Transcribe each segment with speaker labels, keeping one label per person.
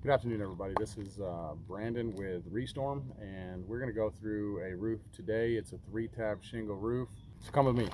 Speaker 1: Good afternoon, everybody. This is Brandon with Restorm, and we're going to go through a roof today. It's a 3-tab shingle roof. So come with me.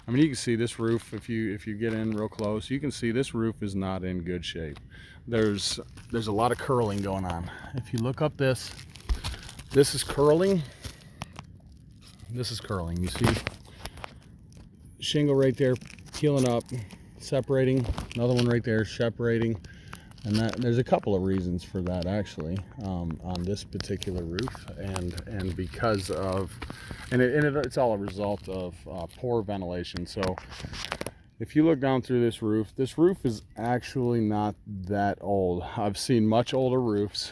Speaker 1: I mean, you can see this roof if you get in real close. You can see this roof is not in good shape. There's a lot of curling going on. If you look up this is curling. This is curling. You see shingle right there peeling up, separating. Another one right there separating. And there's a couple of reasons for that actually on this particular roof, and because of it's all a result of poor ventilation. So if you look down through this roof is actually not that old. I've seen much older roofs.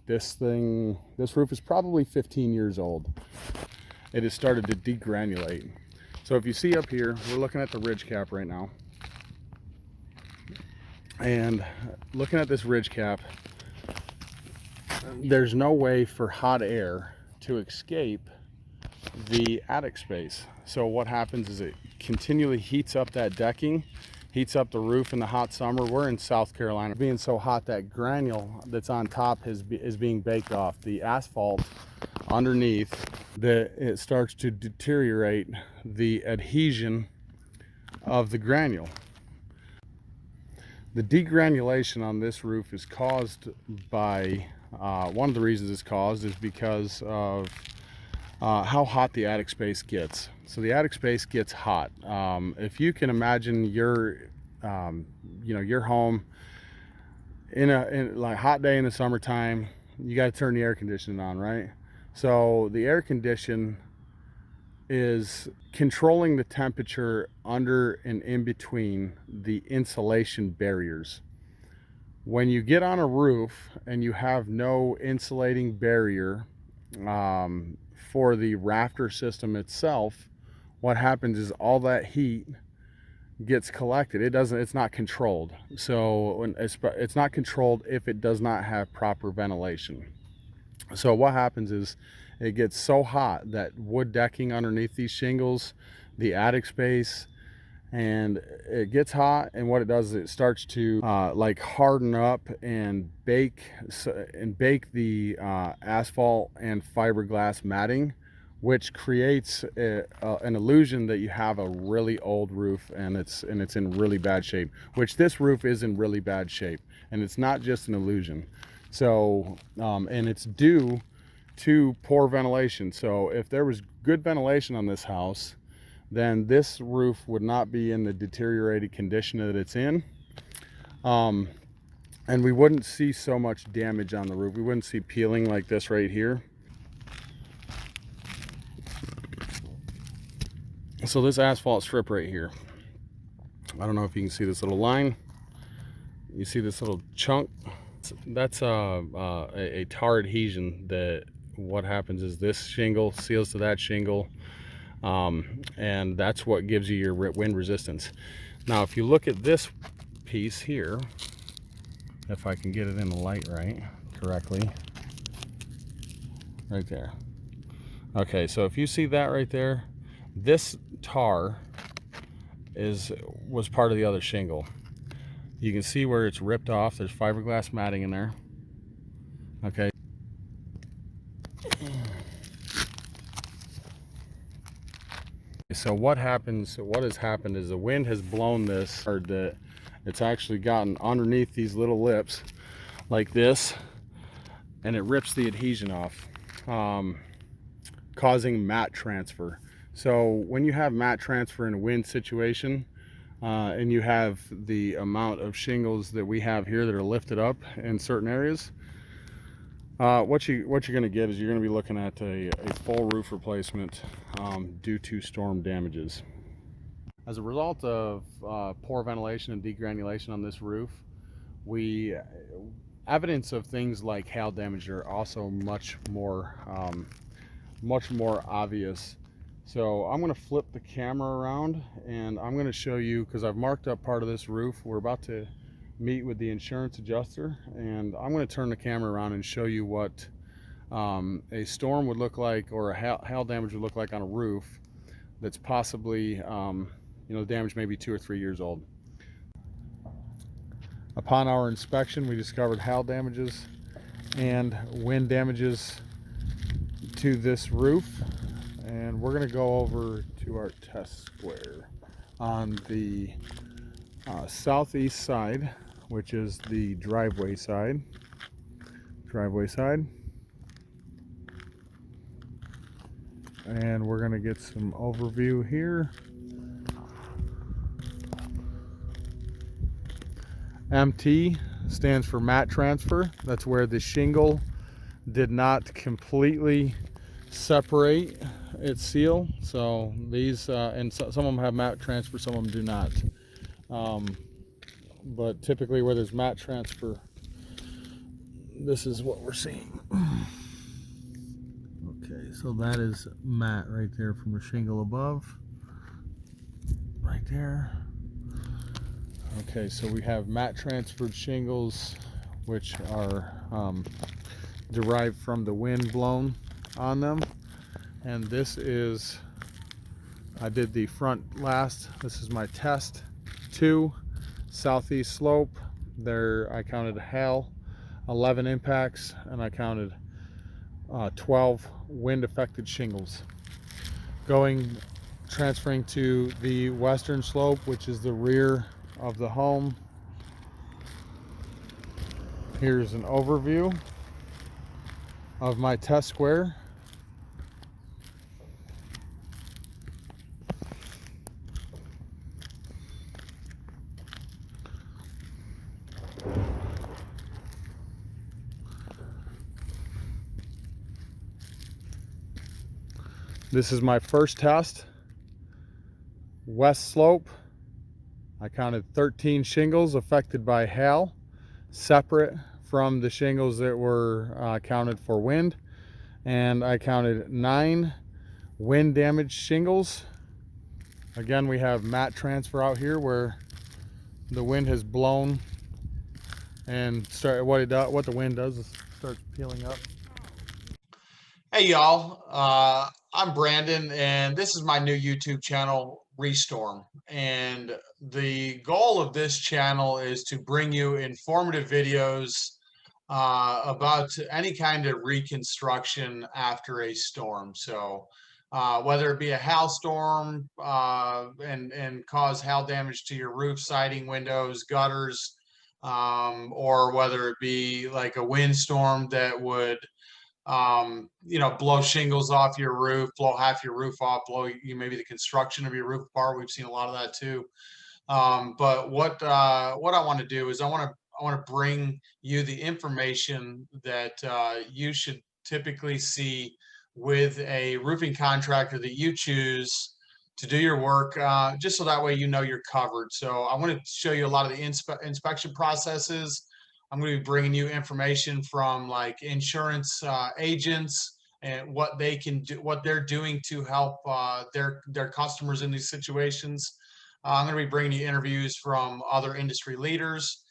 Speaker 1: This roof is probably 15 years old. It has started to degranulate. So if you see up here, we're looking at the ridge cap right now. And looking at this ridge cap, there's no way for hot air to escape the attic space. So what happens is it continually heats up that decking, heats up the roof in the hot summer. We're in South Carolina. Being so hot, that granule that's on top is being baked off. The asphalt underneath, it starts to deteriorate the adhesion of the granule. The degranulation on this roof is caused by, one of the reasons it's caused is because of how hot the attic space gets. So the attic space gets hot. If you can imagine your home in like a hot day in the summertime, you got to turn the air conditioning on, right? So the air condition is controlling the temperature under and in between the insulation barriers. When you get on a roof and you have no insulating barrier for the rafter system itself, what happens is all that heat gets collected. It's not controlled. So it's not controlled if it does not have proper ventilation. So what happens is it gets so hot that wood decking underneath these shingles, the attic space, and it gets hot, and what it does is it starts to like harden up and bake the asphalt and fiberglass matting, which creates an illusion that you have a really old roof and it's in really bad shape, which this roof is in really bad shape, and it's not just an illusion. So and it's due to poor ventilation. So if there was good ventilation on this house, then this roof would not be in the deteriorated condition that it's in, and we wouldn't see so much damage on the roof. We wouldn't see peeling like this right here. So this asphalt strip right here, I don't know if you can see this little line. You see this little chunk? That's a tar adhesion. That what happens is this shingle seals to that shingle, and that's what gives you your wind resistance. Now if you look at this piece here, if I can get it in the light correctly, right there. Okay, so if you see that right there, this tar was part of the other shingle. You can see where it's ripped off. There's fiberglass matting in there. Okay. So what has happened is the wind has blown this, or that it's actually gotten underneath these little lips like this, and it rips the adhesion off, causing mat transfer. So when you have mat transfer in a wind situation, and you have the amount of shingles that we have here that are lifted up in certain areas, what you're going to get is you're going to be looking at a full roof replacement due to storm damages. As a result of poor ventilation and degranulation on this roof, evidence of things like hail damage are also much more obvious. So I'm going to flip the camera around and I'm going to show you, because I've marked up part of this roof. We're about to meet with the insurance adjuster, and I'm going to turn the camera around and show you what a storm would look like, or a hail damage would look like on a roof that's possibly, the damage may be 2 or 3 years old. Upon our inspection, we discovered hail damages and wind damages to this roof, and we're going to go over to our test square on the southeast side, which is the driveway side. And we're going to get some overview here. MT stands for mat transfer. That's where the shingle did not completely separate its seal. So these, and some of them have mat transfer, some of them do not. But typically where there's mat transfer, this is what we're seeing. Okay, so that is mat right there from the shingle above. Right there. Okay, so we have mat transferred shingles, which are derived from the wind blown on them. And this is, I did the front last. This is my test 2 southeast slope. There I counted hail, 11 impacts, and I counted 12 wind affected shingles. Transferring to the western slope, which is the rear of the home. Here's an overview of my test square. This is my first test. West slope. I counted 13 shingles affected by hail, separate from the shingles that were counted for wind. And I counted 9 wind damaged shingles. Again, we have mat transfer out here where the wind has blown and what the wind does is starts peeling up.
Speaker 2: Hey y'all, I'm Brandon and this is my new YouTube channel, Restorm. And the goal of this channel is to bring you informative videos about any kind of reconstruction after a storm. So whether it be a hailstorm and cause hail damage to your roof, siding, windows, gutters, or whether it be like a windstorm that would blow shingles off your roof, blow half your roof off, blow you maybe the construction of your roof apart. We've seen a lot of that too. But what I want to do is I want to bring you the information that you should typically see with a roofing contractor that you choose to do your work, just so that way you know you're covered. So I want to show you a lot of the inspection processes. I'm going to be bringing you information from like insurance agents and what they can do, what they're doing to help their customers in these situations. I'm going to be bringing you interviews from other industry leaders,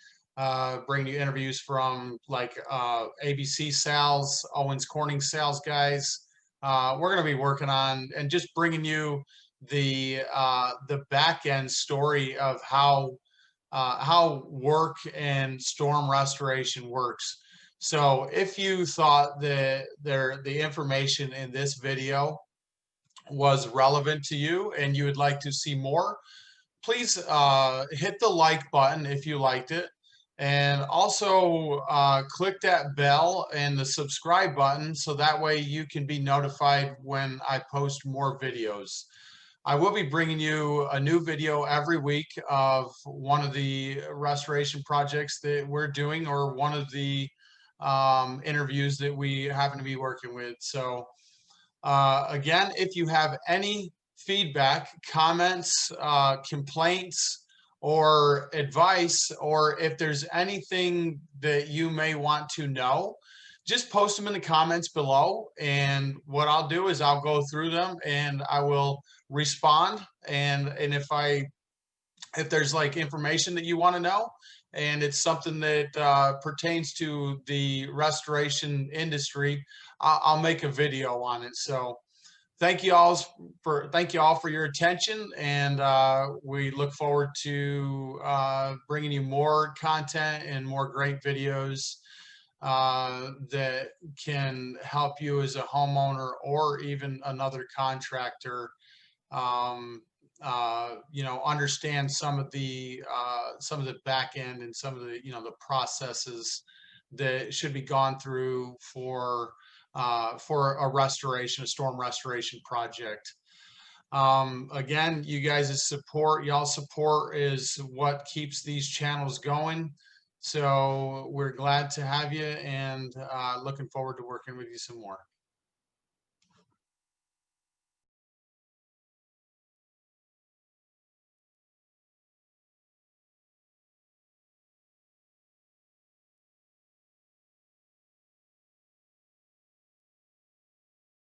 Speaker 2: bringing you interviews from like ABC sales, Owens Corning sales guys. We're going to be working on and just bringing you the back end story of how work and storm restoration works. So if you thought that the information in this video was relevant to you and you would like to see more, please hit the like button if you liked it. And also click that bell and the subscribe button so that way you can be notified when I post more videos. I will be bringing you a new video every week of one of the restoration projects that we're doing or one of the interviews that we happen to be working with. So again, if you have any feedback, comments, complaints, or advice, or if there's anything that you may want to know, just post them in the comments below. And what I'll do is I'll go through them and I will respond. And if there's like information that you want to know and it's something that pertains to the restoration industry, I'll make a video on it. So thank you all for your attention, and we look forward to bringing you more content and more great videos that can help you as a homeowner or even another contractor, um, understand some of the back end and some of the the processes that should be gone through for a restoration, a storm restoration project. Again, you guys' support, y'all's support is what keeps these channels going. So we're glad to have you, and looking forward to working with you some more.